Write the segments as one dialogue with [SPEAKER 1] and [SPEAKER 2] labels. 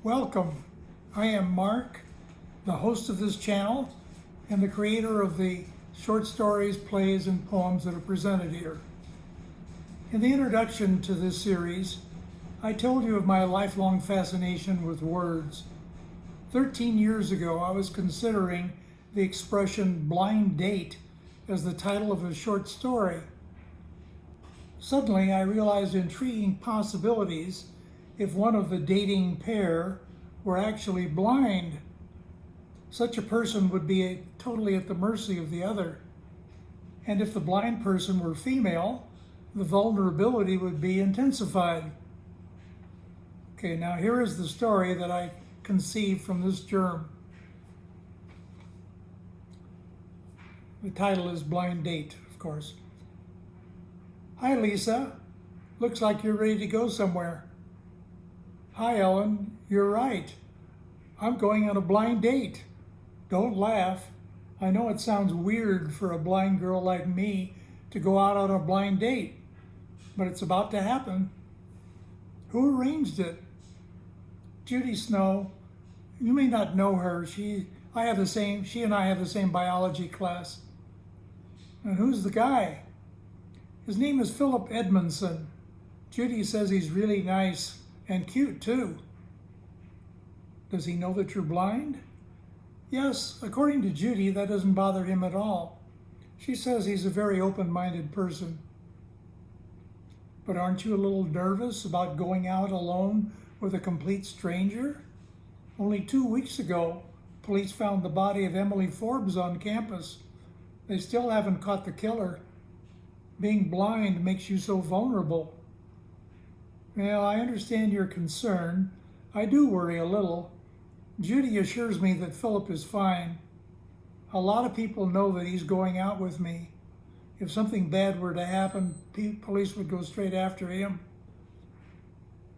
[SPEAKER 1] Welcome. I am Mark, the host of this channel and the creator of the short stories, plays, and poems that are presented here. In the introduction to this series, I told you of my lifelong fascination with words. 13 years ago, I was considering the expression blind date as the title of a short story. Suddenly, I realized intriguing possibilities if one of the dating pair were actually blind. Such a person would be totally at the mercy of the other. And if the blind person were female, the vulnerability would be intensified. Okay, now here is the story that I conceived from this germ. The title is Blind Date, of course. Hi, Lisa. Looks like you're ready to go somewhere. Hi, Ellen. You're right. I'm going on a blind date. Don't laugh. I know it sounds weird for a blind girl like me to go out on a blind date, but it's about to happen. Who arranged it? Judy Snow. You may not know her. She and I have the same biology class. And who's the guy? His name is Philip Edmondson. Judy says he's really nice and cute too. Does he know that you're blind? Yes, according to Judy, that doesn't bother him at all. She says he's a very open-minded person. But aren't you a little nervous about going out alone with a complete stranger? Only 2 weeks ago, police found the body of Emily Forbes on campus. They still haven't caught the killer. Being blind makes you so vulnerable. Well, I understand your concern. I do worry a little. Judy assures me that Philip is fine. A lot of people know that he's going out with me. If something bad were to happen, police would go straight after him.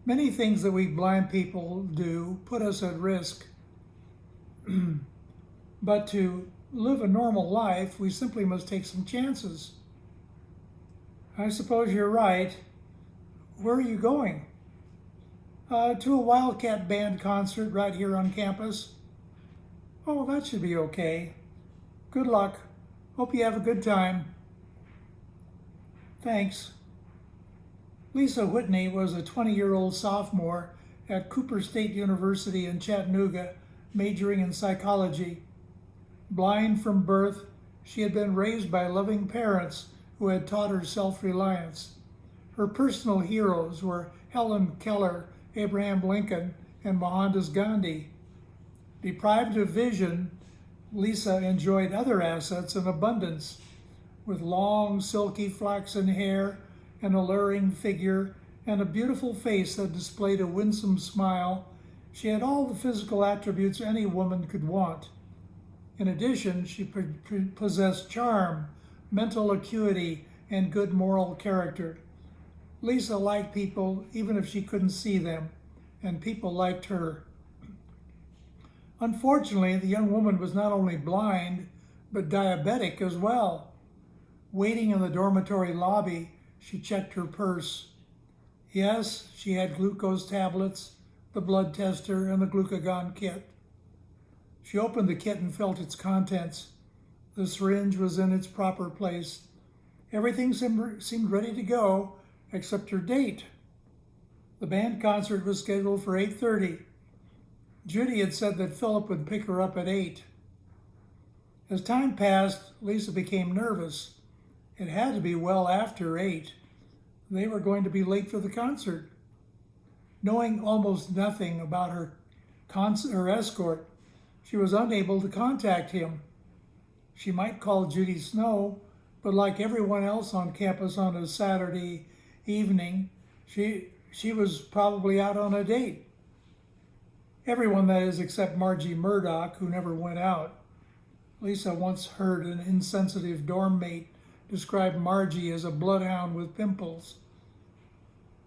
[SPEAKER 1] Many things that we blind people do put us at risk. But to live a normal life, we simply must take some chances. I suppose you're right. Where are you going? To a Wildcat Band concert right here on campus. Oh, that should be okay. Good luck. Hope you have a good time. Thanks. Lisa Whitney was a 20-year-old sophomore at Cooper State University in Chattanooga, majoring in psychology. Blind from birth, she had been raised by loving parents who had taught her self-reliance. Her personal heroes were Helen Keller, Abraham Lincoln, and Mohandas Gandhi. Deprived of vision, Lisa enjoyed other assets in abundance. With long, silky flaxen hair, an alluring figure, and a beautiful face that displayed a winsome smile, she had all the physical attributes any woman could want. In addition, she possessed charm, mental acuity, and good moral character. Lisa liked people even if she couldn't see them, and people liked her. Unfortunately, the young woman was not only blind, but diabetic as well. Waiting in the dormitory lobby, she checked her purse. Yes, she had glucose tablets, the blood tester, and the glucagon kit. She opened the kit and felt its contents. The syringe was in its proper place. Everything seemed ready to go, except her date. The band concert was scheduled for 8:30. Judy had said that Philip would pick her up at 8. As time passed, Lisa became nervous. It had to be well after 8. They were going to be late for the concert. Knowing almost nothing about her escort, she was unable to contact him. She might call Judy Snow, but like everyone else on campus on a Saturday evening, she was probably out on a date. Everyone, that is, except Margie Murdoch, who never went out. Lisa once heard an insensitive dorm mate describe Margie as a bloodhound with pimples.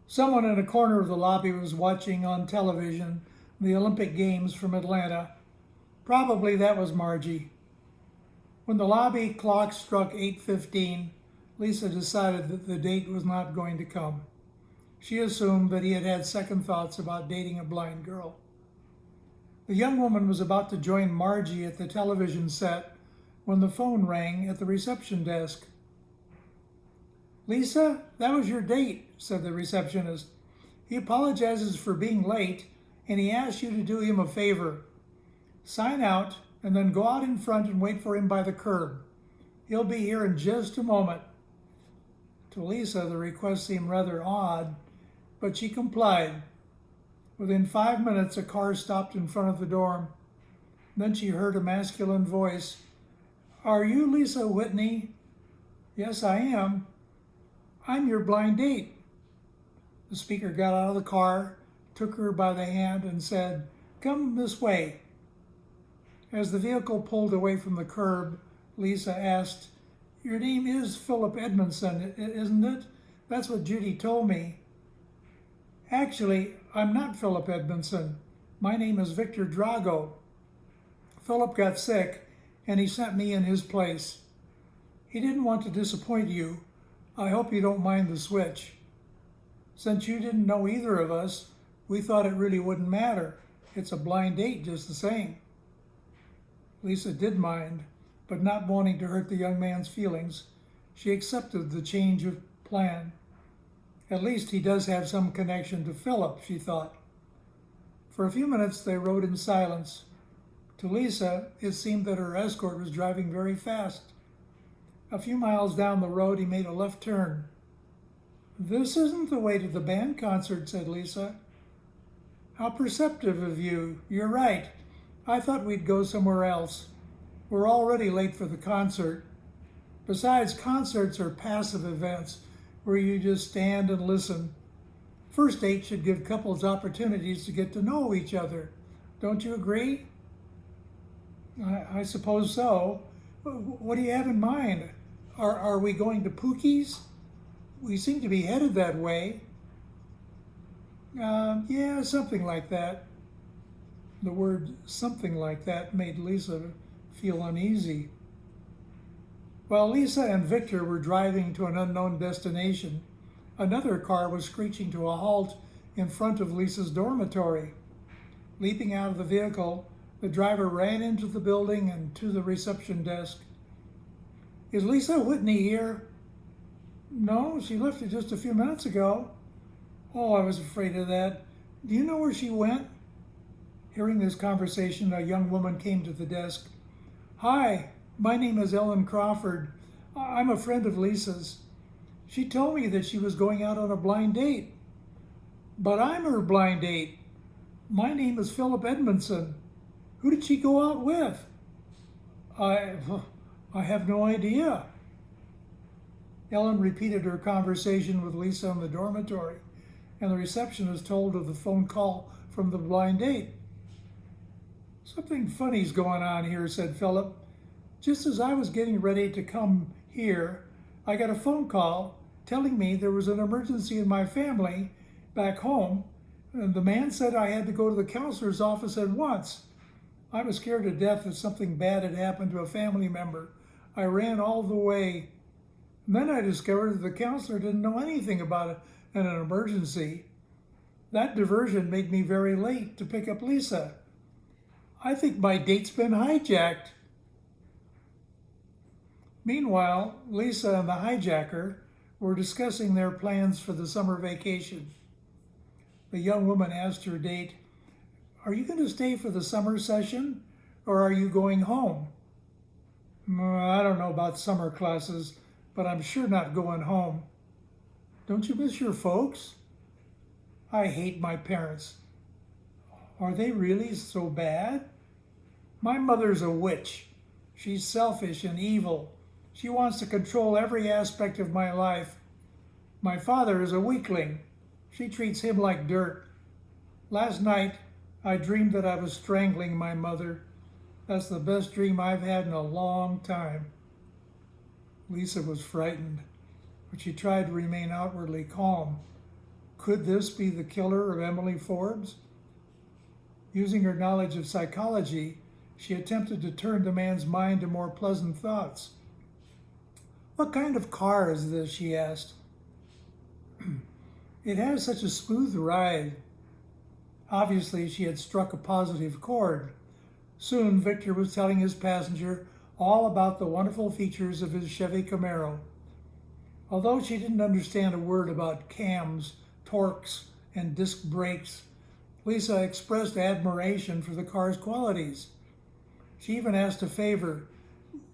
[SPEAKER 1] Someone in a corner of the lobby was watching on television the Olympic Games from Atlanta. Probably that was Margie. When the lobby clock struck 8:15, Lisa decided that the date was not going to come. She assumed that he had had second thoughts about dating a blind girl. The young woman was about to join Margie at the television set when the phone rang at the reception desk. "Lisa, that was your date," said the receptionist. "He apologizes for being late, and he asks you to do him a favor. Sign out, and then go out in front and wait for him by the curb. He'll be here in just a moment." To Lisa, the request seemed rather odd, but she complied. Within 5 minutes, a car stopped in front of the dorm. Then she heard a masculine voice. "Are you Lisa Whitney?" "Yes, I am." "I'm your blind date." The speaker got out of the car, took her by the hand, and said, "Come this way." As the vehicle pulled away from the curb, Lisa asked, "Your name is Philip Edmondson, isn't it? That's what Judy told me." "Actually, I'm not Philip Edmondson. My name is Victor Drago. Philip got sick, and he sent me in his place. He didn't want to disappoint you. I hope you don't mind the switch. Since you didn't know either of us, we thought it really wouldn't matter. It's a blind date just the same." Lisa did mind, but not wanting to hurt the young man's feelings, she accepted the change of plan. At least he does have some connection to Philip, she thought. For a few minutes they rode in silence. To Lisa, it seemed that her escort was driving very fast. A few miles down the road, he made a left turn. "This isn't the way to the band concert," said Lisa. "How perceptive of you. You're right. I thought we'd go somewhere else. We're already late for the concert. Besides, concerts are passive events where you just stand and listen. First dates should give couples opportunities to get to know each other. Don't you agree?" I suppose so. What do you have in mind? Are we going to Pookie's? We seem to be headed that way." Yeah, something like that." The word "something like that" made Lisa feel uneasy. While Lisa and Victor were driving to an unknown destination, another car was screeching to a halt in front of Lisa's dormitory. Leaping out of the vehicle, the driver ran into the building and to the reception desk. "Is Lisa Whitney here?" "No, she left just a few minutes ago." "Oh, I was afraid of that. Do you know where she went?" Hearing this conversation, a young woman came to the desk. "Hi, my name is Ellen Crawford. I'm a friend of Lisa's. She told me that she was going out on a blind date." "But I'm her blind date. My name is Philip Edmondson. Who did she go out with?" I have no idea." Ellen repeated her conversation with Lisa in the dormitory, and the receptionist told of the phone call from the blind date. "Something funny's going on here," said Philip. "Just as I was getting ready to come here, I got a phone call telling me there was an emergency in my family back home, and the man said I had to go to the counselor's office at once. I was scared to death that something bad had happened to a family member. I ran all the way. And then I discovered that the counselor didn't know anything about an emergency. That diversion made me very late to pick up Lisa. I think my date's been hijacked." Meanwhile, Lisa and the hijacker were discussing their plans for the summer vacation. The young woman asked her date, "Are you going to stay for the summer session, or are you going home?" "I don't know about summer classes, but I'm sure not going home." "Don't you miss your folks?" "I hate my parents." "Are they really so bad?" "My mother's a witch. She's selfish and evil. She wants to control every aspect of my life. My father is a weakling. She treats him like dirt. Last night, I dreamed that I was strangling my mother. That's the best dream I've had in a long time." Lisa was frightened, but she tried to remain outwardly calm. Could this be the killer of Emily Forbes? Using her knowledge of psychology, she attempted to turn the man's mind to more pleasant thoughts. "What kind of car is this?" she asked. "It has such a smooth ride." Obviously, she had struck a positive chord. Soon, Victor was telling his passenger all about the wonderful features of his Chevy Camaro. Although she didn't understand a word about cams, torques, and disc brakes, Lisa expressed admiration for the car's qualities. She even asked a favor.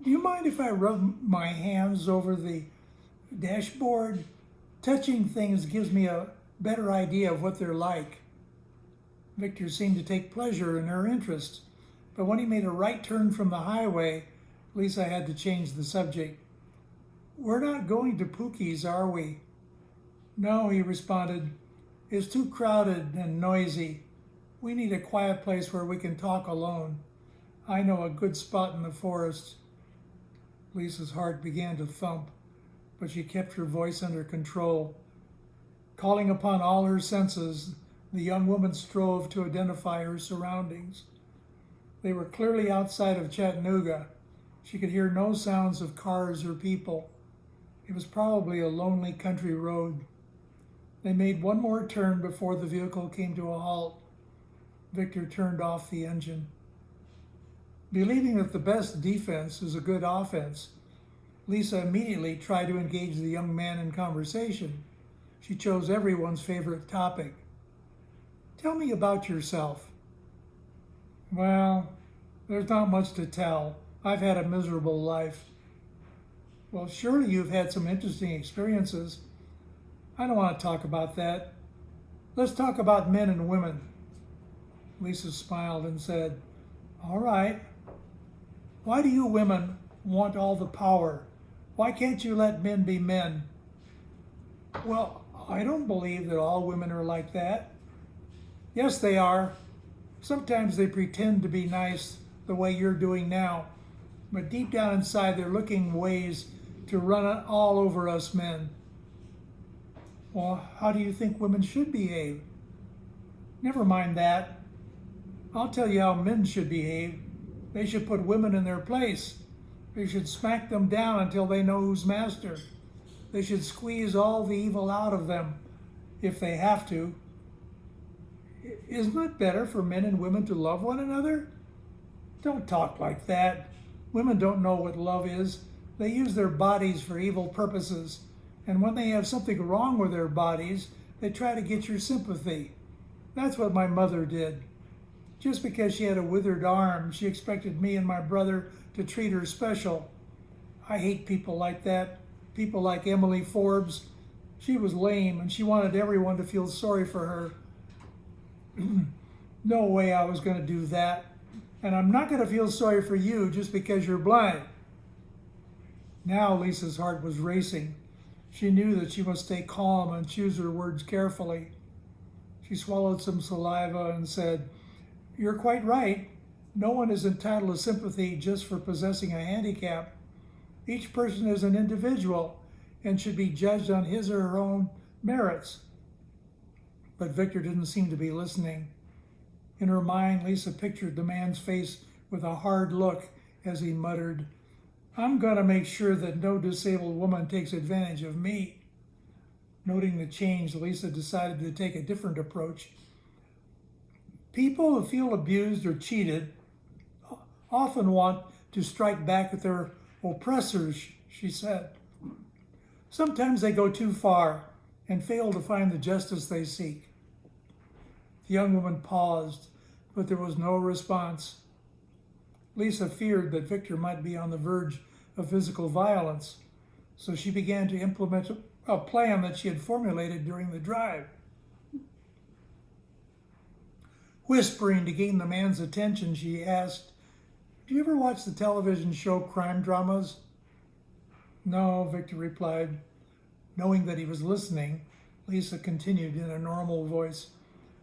[SPEAKER 1] Do you mind if I rub my hands over the dashboard? Touching things gives me a better idea of what they're like. Victor seemed to take pleasure in her interest, but when he made a right turn from the highway, Lisa had to change the subject. We're not going to Pookie's, are we? No, he responded. It's too crowded and noisy. We need a quiet place where we can talk alone. I know a good spot in the forest. Lisa's heart began to thump, but she kept her voice under control. Calling upon all her senses, the young woman strove to identify her surroundings. They were clearly outside of Chattanooga. She could hear no sounds of cars or people. It was probably a lonely country road. They made one more turn before the vehicle came to a halt. Victor turned off the engine. Believing that the best defense is a good offense, Lisa immediately tried to engage the young man in conversation. She chose everyone's favorite topic. Tell me about yourself. Well, there's not much to tell. I've had a miserable life. Well, surely you've had some interesting experiences. I don't want to talk about that. Let's talk about men and women. Lisa smiled and said, All right. Why do you women want all the power? Why can't you let men be men? Well, I don't believe that all women are like that. Yes, they are. Sometimes they pretend to be nice the way you're doing now, but deep down inside they're looking ways to run it all over us men. Well, how do you think women should behave? Never mind that. I'll tell you how men should behave. They should put women in their place. They should smack them down until they know who's master. They should squeeze all the evil out of them if they have to. Isn't it better for men and women to love one another? Don't talk like that. Women don't know what love is. They use their bodies for evil purposes. And when they have something wrong with their bodies, they try to get your sympathy. That's what my mother did. Just because she had a withered arm, she expected me and my brother to treat her special. I hate people like that. People like Emily Forbes. She was lame and she wanted everyone to feel sorry for her. No way I was going to do that. And I'm not going to feel sorry for you just because you're blind. Now Lisa's heart was racing. She knew that she must stay calm and choose her words carefully. She swallowed some saliva and said, You're quite right. No one is entitled to sympathy just for possessing a handicap. Each person is an individual and should be judged on his or her own merits. But Victor didn't seem to be listening. In her mind, Lisa pictured the man's face with a hard look as he muttered, I'm going to make sure that no disabled woman takes advantage of me. Noting the change, Lisa decided to take a different approach. People who feel abused or cheated often want to strike back at their oppressors, she said. Sometimes they go too far and fail to find the justice they seek. The young woman paused, but there was no response. Lisa feared that Victor might be on the verge of physical violence, so she began to implement a plan that she had formulated during the drive. Whispering to gain the man's attention, she asked, Do you ever watch the television show crime dramas? No, Victor replied. Knowing that he was listening, Lisa continued in a normal voice.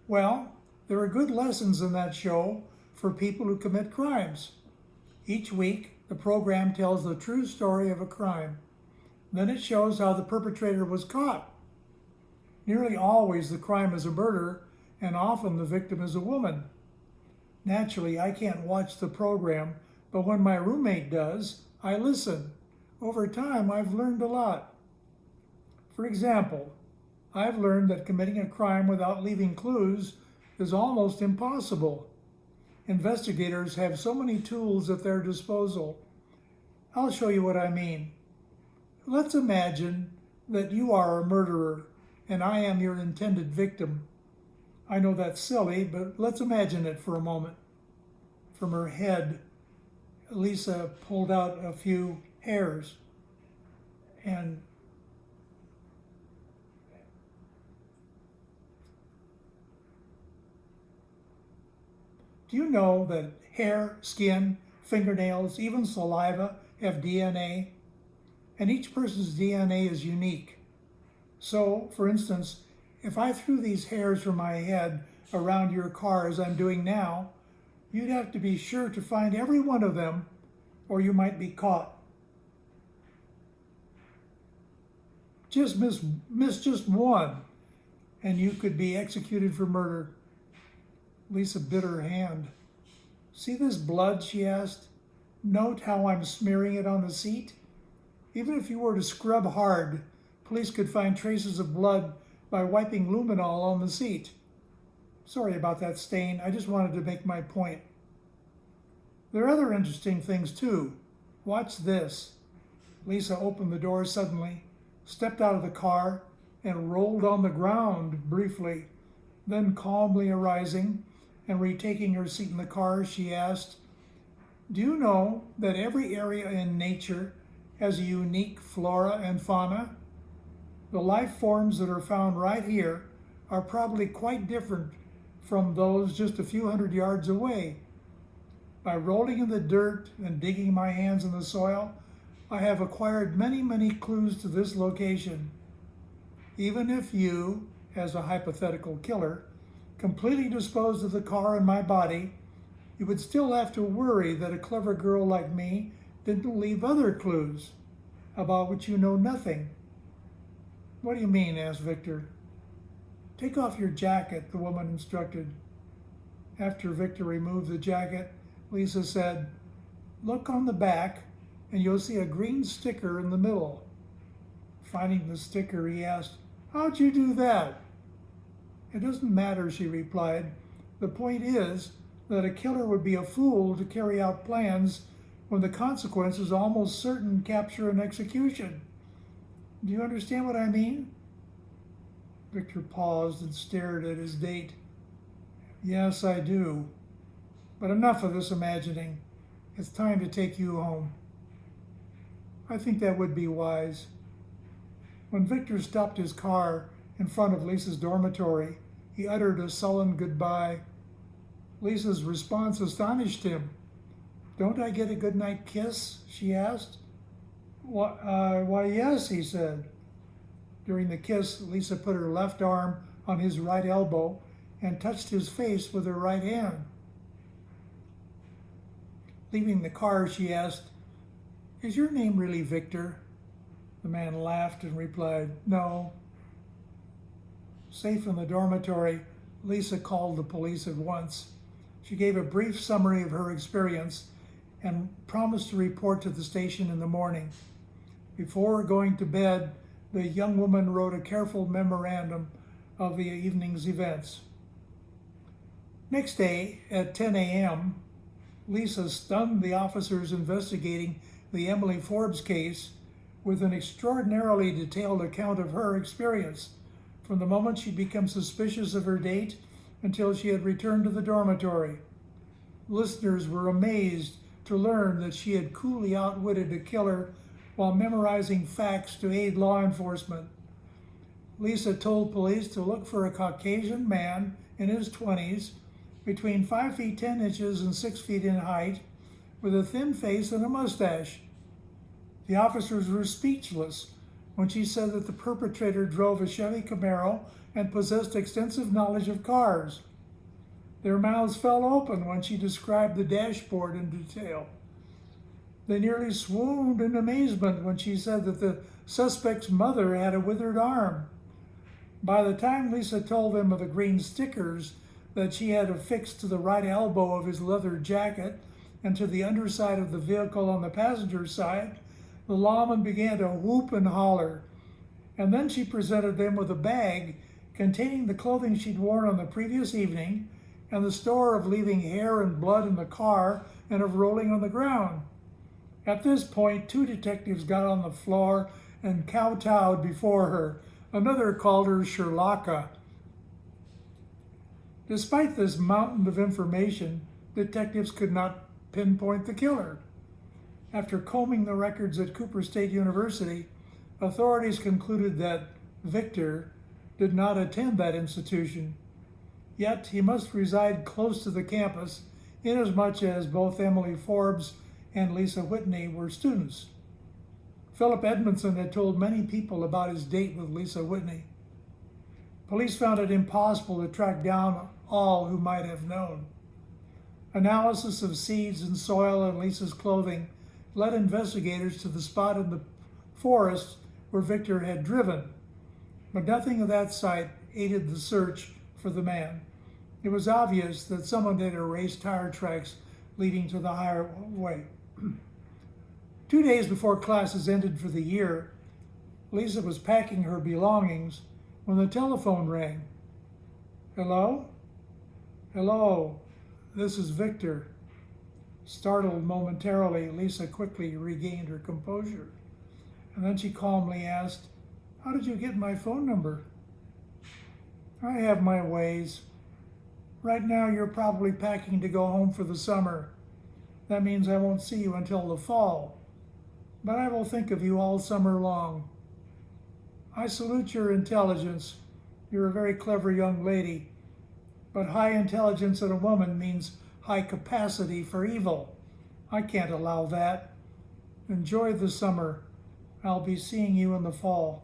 [SPEAKER 1] Well, there are good lessons in that show for people who commit crimes. Each week, the program tells the true story of a crime. Then it shows how the perpetrator was caught. Nearly always the crime is a murder, and often the victim is a woman. Naturally, I can't watch the program, but when my roommate does, I listen. Over time, I've learned a lot. For example, I've learned that committing a crime without leaving clues is almost impossible. Investigators have so many tools at their disposal. I'll show you what I mean. Let's imagine that you are a murderer and I am your intended victim. I know that's silly, but let's imagine it for a moment. From her head, Lisa pulled out a few hairs and do you know that hair, skin, fingernails, even saliva have DNA? And each person's DNA is unique. So, for instance, if I threw these hairs from my head around your car as I'm doing now, you'd have to be sure to find every one of them or you might be caught. Just miss just one and you could be executed for murder. Lisa bit her hand. See this blood, she asked. Note how I'm smearing it on the seat? Even if you were to scrub hard, police could find traces of blood by wiping luminol on the seat. Sorry about that stain, I just wanted to make my point. There are other interesting things too. Watch this. Lisa opened the door suddenly, stepped out of the car, and rolled on the ground briefly. Then calmly arising and retaking her seat in the car, she asked, do you know that every area in nature has a unique flora and fauna? The life forms that are found right here are probably quite different from those just a few hundred yards away. By rolling in the dirt and digging my hands in the soil, I have acquired many, many clues to this location. Even if you, as a hypothetical killer, completely disposed of the car and my body, you would still have to worry that a clever girl like me didn't leave other clues about which you know nothing. What do you mean? Asked Victor. Take off your jacket, the woman instructed. After Victor removed the jacket, Lisa said, look on the back and you'll see a green sticker in the middle. Finding the sticker, he asked, how'd you do that? It doesn't matter, she replied. The point is that a killer would be a fool to carry out plans when the consequence is almost certain capture and execution. Do you understand what I mean? Victor paused and stared at his date. Yes, I do. But enough of this imagining. It's time to take you home. I think that would be wise. When Victor stopped his car in front of Lisa's dormitory, he uttered a sullen goodbye. Lisa's response astonished him. Don't I get a goodnight kiss? She asked. Why, yes, he said. During the kiss, Lisa put her left arm on his right elbow and touched his face with her right hand. Leaving the car, she asked, is your name really Victor? The man laughed and replied, no. Safe in the dormitory, Lisa called the police at once. She gave a brief summary of her experience and promised to report to the station in the morning. Before going to bed, the young woman wrote a careful memorandum of the evening's events. Next day, at 10 a.m., Lisa stunned the officers investigating the Emily Forbes case with an extraordinarily detailed account of her experience, from the moment she'd become suspicious of her date until she had returned to the dormitory. Listeners were amazed to learn that she had coolly outwitted a killer while memorizing facts to aid law enforcement. Lisa told police to look for a Caucasian man in his 20s, between 5 feet 10 inches and 6 feet in height, with a thin face and a mustache. The officers were speechless when she said that the perpetrator drove a Chevy Camaro and possessed extensive knowledge of cars. Their mouths fell open when she described the dashboard in detail. They nearly swooned in amazement when she said that the suspect's mother had a withered arm. By the time Lisa told them of the green stickers that she had affixed to the right elbow of his leather jacket and to the underside of the vehicle on the passenger side, the lawman began to whoop and holler. And then she presented them with a bag containing the clothing she'd worn on the previous evening and the story of leaving hair and blood in the car and of rolling on the ground. At this point, 2 detectives got on the floor and kowtowed before her. Another called her Sherlocka. Despite this mountain of information, detectives could not pinpoint the killer. After combing the records at Cooper State University, authorities concluded that Victor did not attend that institution. Yet he must reside close to the campus, inasmuch as both Emily Forbes and Lisa Whitney were students. Philip Edmondson had told many people about his date with Lisa Whitney. Police found it impossible to track down all who might have known. Analysis of seeds and soil and Lisa's clothing led investigators to the spot in the forest where Victor had driven, but nothing of that site aided the search for the man. It was obvious that someone had erased tire tracks leading to the highway. 2 days before classes ended for the year, Lisa was packing her belongings when the telephone rang. Hello? Hello, this is Victor. Startled momentarily, Lisa quickly regained her composure. And then she calmly asked, "How did you get my phone number?" "I have my ways. Right now you're probably packing to go home for the summer. That means I won't see you until the fall. But I will think of you all summer long. I salute your intelligence. You're a very clever young lady. But high intelligence in a woman means high capacity for evil. I can't allow that. Enjoy the summer. I'll be seeing you in the fall."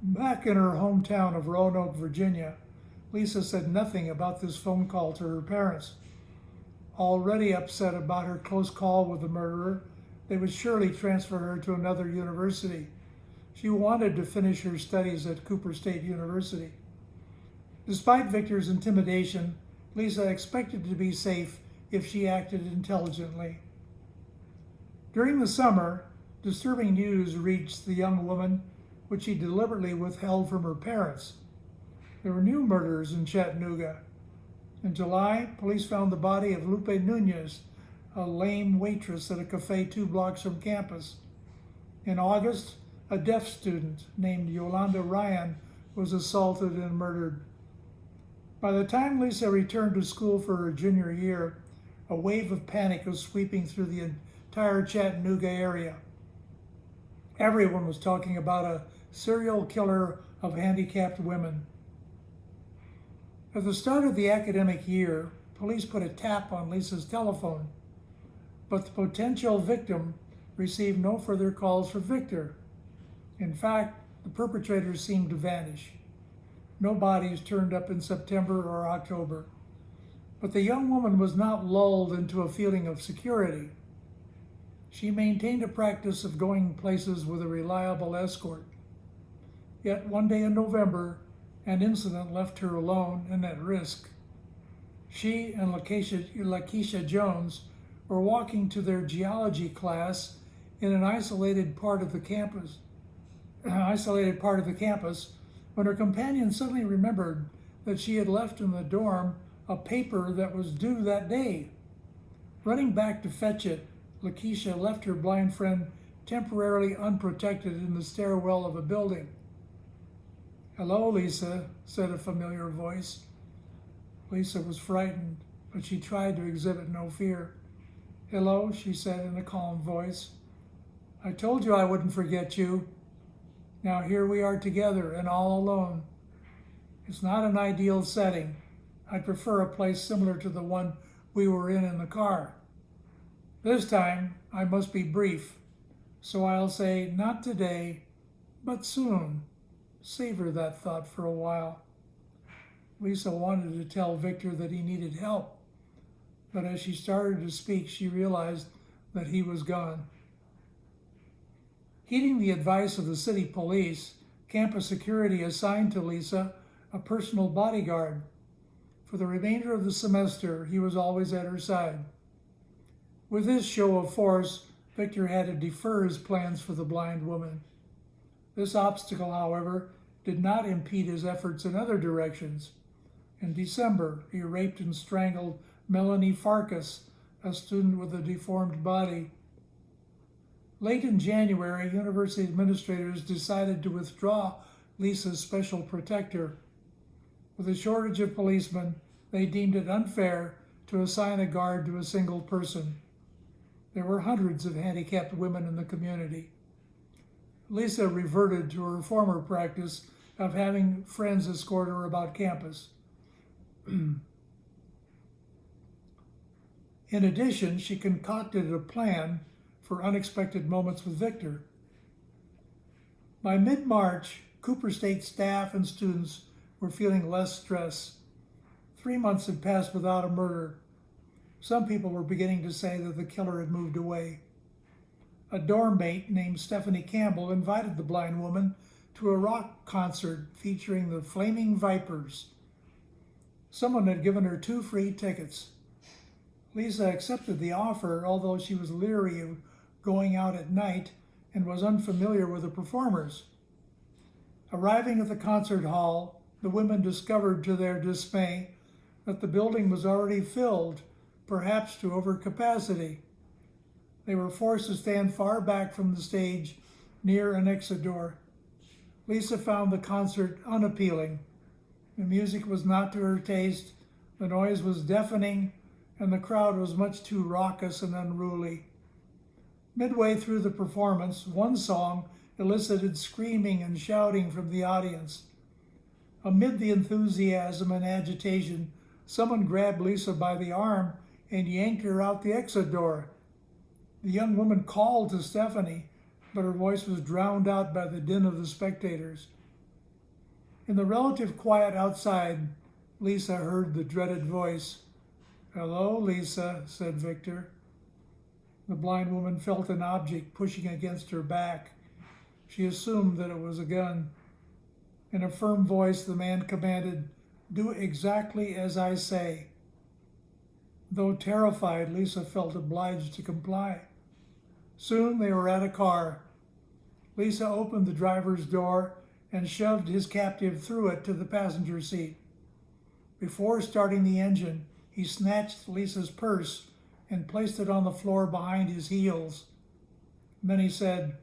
[SPEAKER 1] Back in her hometown of Roanoke, Virginia, Lisa said nothing about this phone call to her parents. Already upset about her close call with the murderer, they would surely transfer her to another university. She wanted to finish her studies at Cooper State University. Despite Victor's intimidation, Lisa expected to be safe if she acted intelligently. During the summer, disturbing news reached the young woman, which she deliberately withheld from her parents. There were new murders in Chattanooga. In July, police found the body of Lupe Nunez, a lame waitress at a cafe 2 blocks from campus. In August, a deaf student named Yolanda Ryan was assaulted and murdered. By the time Lisa returned to school for her junior year, a wave of panic was sweeping through the entire Chattanooga area. Everyone was talking about a serial killer of handicapped women. At the start of the academic year, police put a tap on Lisa's telephone, but the potential victim received no further calls for Victor. In fact, the perpetrators seemed to vanish. No bodies turned up in September or October. But the young woman was not lulled into a feeling of security. She maintained a practice of going places with a reliable escort. Yet one day in November, an incident left her alone and at risk. She and Lakeisha Jones were walking to their geology class in an isolated part of the campus when her companion suddenly remembered that she had left in the dorm a paper that was due that day. Running back to fetch it, Lakeisha left her blind friend temporarily unprotected in the stairwell of a building. "Hello, Lisa," said a familiar voice. Lisa was frightened, but she tried to exhibit no fear. "Hello," she said in a calm voice. "I told you I wouldn't forget you. Now here we are together and all alone. It's not an ideal setting. I'd prefer a place similar to the one we were in the car. This time I must be brief, so I'll say not today, but soon. Savor that thought for a while." Lisa wanted to tell Victor that he needed help, but as she started to speak, she realized that he was gone. Heeding the advice of the city police, campus security assigned to Lisa a personal bodyguard. For the remainder of the semester, he was always at her side. With this show of force, Victor had to defer his plans for the blind woman. This obstacle, however, did not impede his efforts in other directions. In December, he raped and strangled Melanie Farkas, a student with a deformed body. Late in January, university administrators decided to withdraw Lisa's special protector. With a shortage of policemen, they deemed it unfair to assign a guard to a single person. There were hundreds of handicapped women in the community. Lisa reverted to her former practice of having friends escort her about campus. In addition, she concocted a plan for unexpected moments with Victor. By mid-March, Cooper State staff and students were feeling less stress. 3 months had passed without a murder. Some people were beginning to say that the killer had moved away. A dorm mate named Stephanie Campbell invited the blind woman to a rock concert featuring the Flaming Vipers. Someone had given her 2 free tickets. Lisa accepted the offer, although she was leery of going out at night and was unfamiliar with the performers. Arriving at the concert hall, the women discovered to their dismay that the building was already filled, perhaps to overcapacity. They were forced to stand far back from the stage near an exit door. Lisa found the concert unappealing. The music was not to her taste, the noise was deafening, and the crowd was much too raucous and unruly. Midway through the performance, one song elicited screaming and shouting from the audience. Amid the enthusiasm and agitation, someone grabbed Lisa by the arm and yanked her out the exit door. The young woman called to Stephanie, but her voice was drowned out by the din of the spectators. In the relative quiet outside, Lisa heard the dreaded voice. "Hello, Lisa," said Victor. The blind woman felt an object pushing against her back. She assumed that it was a gun. In a firm voice, the man commanded, "Do exactly as I say." Though terrified, Lisa felt obliged to comply. Soon they were at a car. Lisa opened the driver's door and shoved his captive through it to the passenger seat. Before starting the engine, he snatched Lisa's purse and placed it on the floor behind his heels. Then he said,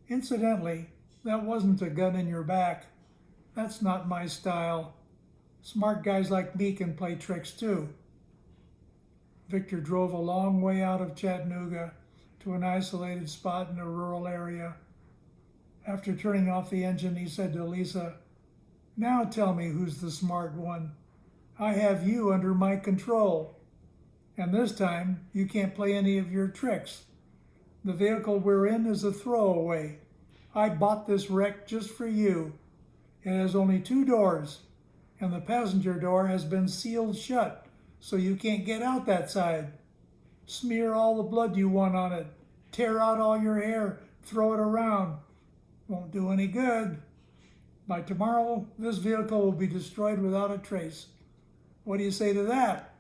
[SPEAKER 1] "Incidentally, that wasn't a gun in your back. That's not my style. Smart guys like me can play tricks too." Victor drove a long way out of Chattanooga to an isolated spot in a rural area. After turning off the engine, he said to Lisa, "Now tell me who's the smart one. I have you under my control. And this time, you can't play any of your tricks. The vehicle we're in is a throwaway. I bought this wreck just for you. It has only 2 doors, and the passenger door has been sealed shut, so you can't get out that side. Smear all the blood you want on it. Tear out all your hair. Throw it around. Won't do any good. By tomorrow, this vehicle will be destroyed without a trace. What do you say to that?"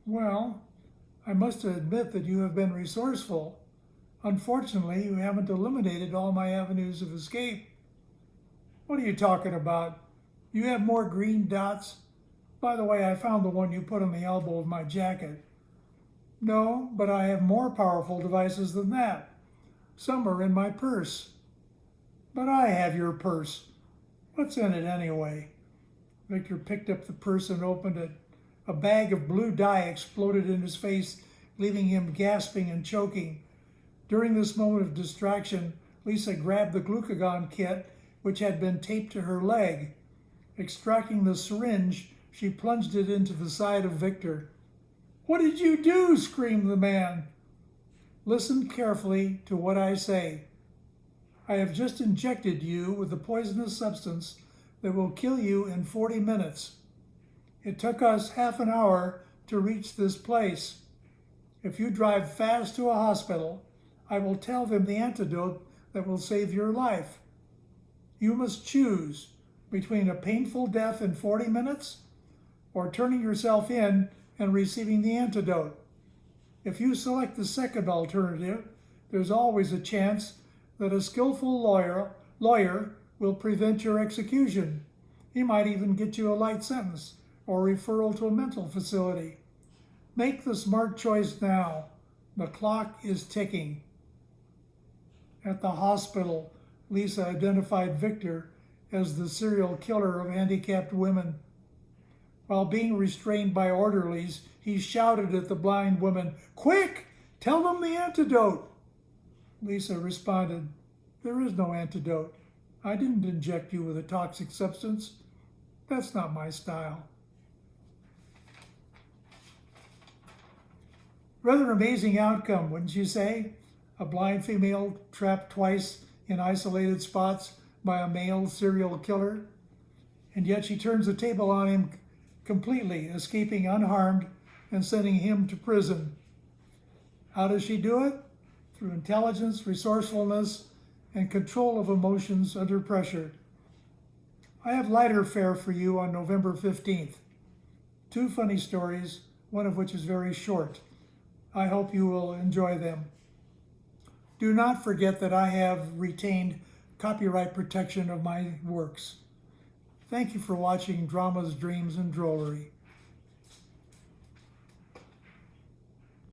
[SPEAKER 1] "Well, I must admit that you have been resourceful. Unfortunately, you haven't eliminated all my avenues of escape." "What are you talking about? You have more green dots? By the way, I found the one you put on the elbow of my jacket." "No, but I have more powerful devices than that. Some are in my purse." "But I have your purse. What's in it anyway?" Victor picked up the purse and opened it. A bag of blue dye exploded in his face, leaving him gasping and choking. During this moment of distraction, Lisa grabbed the glucagon kit, which had been taped to her leg. Extracting the syringe, she plunged it into the side of Victor. "What did you do?" screamed the man. "Listen carefully to what I say. I have just injected you with a poisonous substance that will kill you in 40 minutes. It took us half an hour to reach this place. If you drive fast to a hospital, I will tell them the antidote that will save your life. You must choose between a painful death in 40 minutes or turning yourself in and receiving the antidote. If you select the second alternative, there's always a chance that a skillful lawyer will prevent your execution. He might even get you a light sentence or referral to a mental facility. Make the smart choice now. The clock is ticking. At the hospital, Lisa identified Victor as the serial killer of handicapped women. While being restrained by orderlies, he shouted at the blind woman, "Quick! Tell them the antidote!" Lisa responded, "There is no antidote. I didn't inject you with a toxic substance. That's not my style." Rather amazing outcome, wouldn't you say? A blind female trapped twice in isolated spots by a male serial killer. And yet she turns the table on him completely, escaping unharmed and sending him to prison. How does she do it? Through intelligence, resourcefulness, and control of emotions under pressure. I have lighter fare for you on November 15th. 2 funny stories, one of which is very short. I hope you will enjoy them. Do not forget that I have retained copyright protection of my works. Thank you for watching Dramas, Dreams, and Drollery.